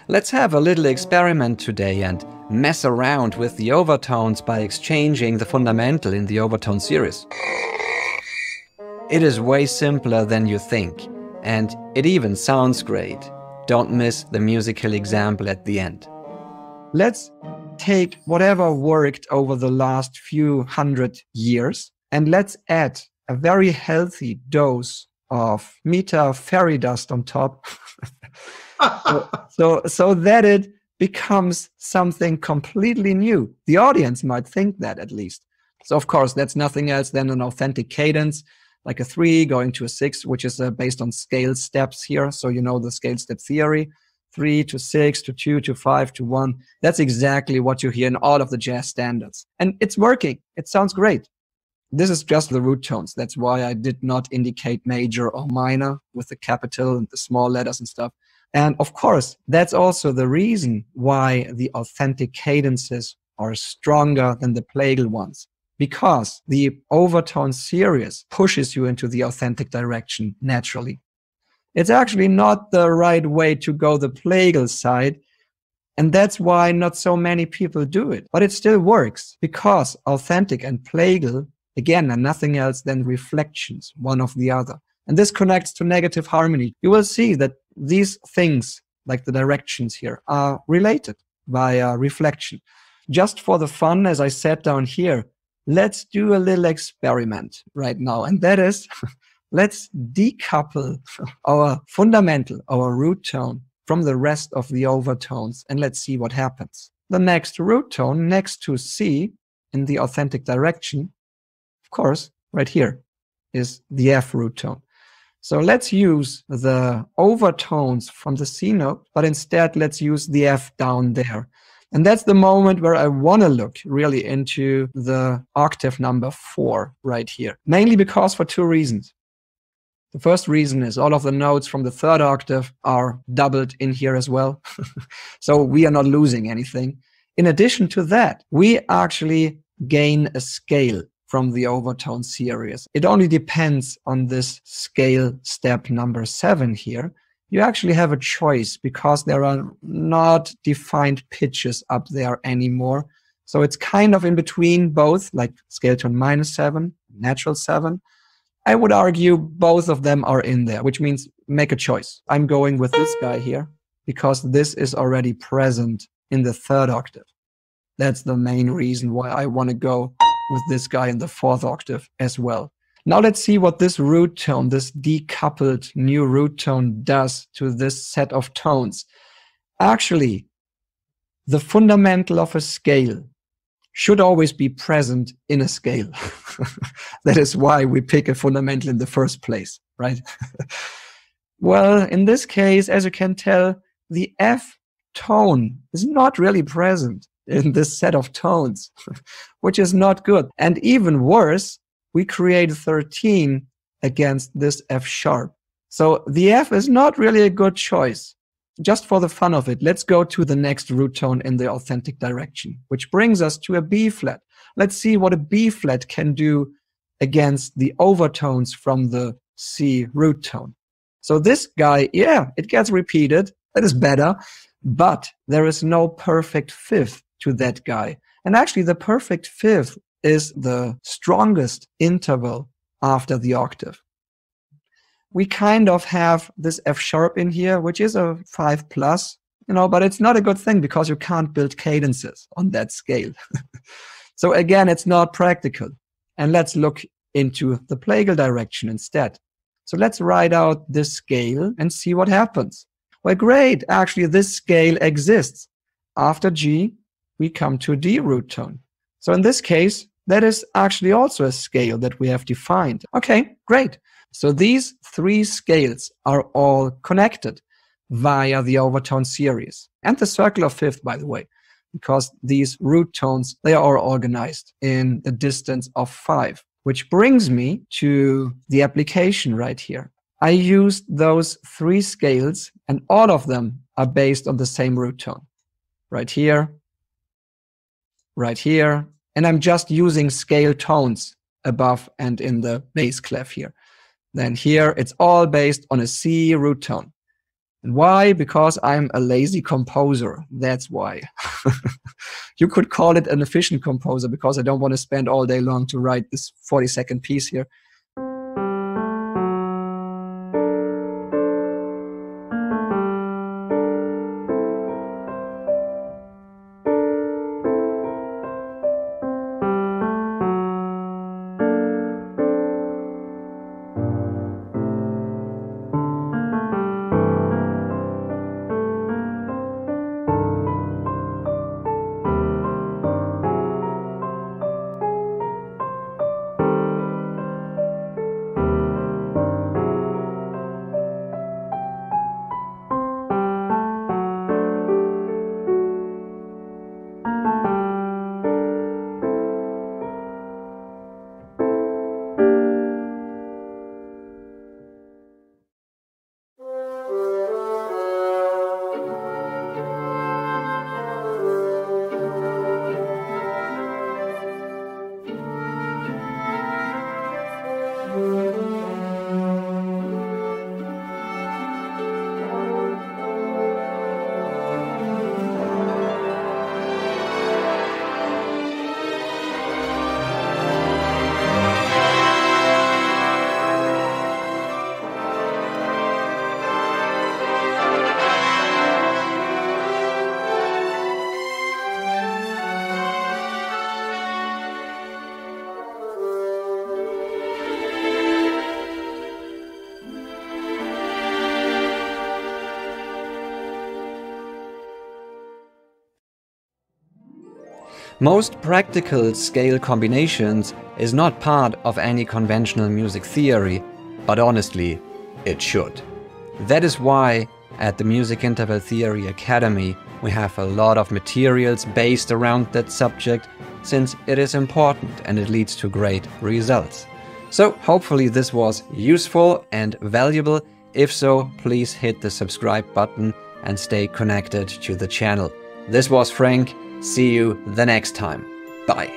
Let's have a little experiment today and mess around with the overtones by exchanging the fundamental in the overtone series. It is way simpler than you think, and it even sounds great. Don't miss the musical example at the end. Let's take whatever worked over the last few hundred years and let's add a very healthy dose of meter fairy dust on top so that it becomes something completely new. The audience might think that, at least. So of course, that's nothing else than an authentic cadence, like a 3 going to a 6, which is based on scale steps here. So you know the scale step theory. 3 to 6 to 2 to 5 to 1. That's exactly what you hear in all of the jazz standards. And it's working. It sounds great. This is just the root tones. That's why I did not indicate major or minor with the capital and the small letters and stuff. And of course, that's also the reason why the authentic cadences are stronger than the plagal ones. Because the overtone series pushes you into the authentic direction naturally. It's actually not the right way to go the plagal side, and that's why not so many people do it. But it still works, because authentic and plagal, again, are nothing else than reflections, one of the other. And this connects to negative harmony. You will see that these things, like the directions here, are related via reflection. Just for the fun, as I sat down here, let's do a little experiment right now, and that is... let's decouple our fundamental, our root tone, from the rest of the overtones, and let's see what happens. The next root tone next to C in the authentic direction, of course, right here, is the F root tone. So let's use the overtones from the C note, but instead let's use the F down there. And that's the moment where I want to look really into the octave number 4 right here, mainly because for two reasons. The first reason is all of the notes from the third octave are doubled in here as well. So we are not losing anything. In addition to that, we actually gain a scale from the overtone series. It only depends on this scale step number 7 here. You actually have a choice because there are not defined pitches up there anymore. So it's kind of in between both, like scale tone -7, natural 7. I would argue both of them are in there, which means make a choice. I'm going with this guy here because this is already present in the third octave. That's the main reason why I want to go with this guy in the fourth octave as well. Now let's see what this root tone, this decoupled new root tone does to this set of tones. Actually, the fundamental of a scale should always be present in a scale. That is why we pick a fundamental in the first place, right? Well, in this case, as you can tell, the F tone is not really present in this set of tones, which is not good. And even worse, we create 13 against this F sharp. So the F is not really a good choice. Just for the fun of it, let's go to the next root tone in the authentic direction, which brings us to a B flat. Let's see what a B flat can do against the overtones from the C root tone. So this guy, yeah, it gets repeated. That is better, but there is no perfect fifth to that guy. And actually, the perfect fifth is the strongest interval after the octave. We kind of have this F sharp in here, which is a 5+, but it's not a good thing because you can't build cadences on that scale. So again, it's not practical. And let's look into the plagal direction instead. So let's write out this scale and see what happens. Well, great. Actually, this scale exists. After G, we come to D root tone. So in this case, that is actually also a scale that we have defined. Okay, great. So these 3 scales are all connected via the overtone series and the circle of fifth, by the way, because these root tones, they are all organized in a distance of 5, which brings me to the application right here. I used those 3 scales and all of them are based on the same root tone. Right here, and I'm just using scale tones above and in the bass clef here. Then here, it's all based on a C root tone. Why? Because I'm a lazy composer. That's why. You could call it an efficient composer, because I don't want to spend all day long to write this 40-second piece here. Most practical scale combinations is not part of any conventional music theory, but honestly, it should. That is why at the Music Interval Theory Academy we have a lot of materials based around that subject, since it is important and it leads to great results. So hopefully this was useful and valuable. If so, please hit the subscribe button and stay connected to the channel. This was Frank. See you the next time. Bye.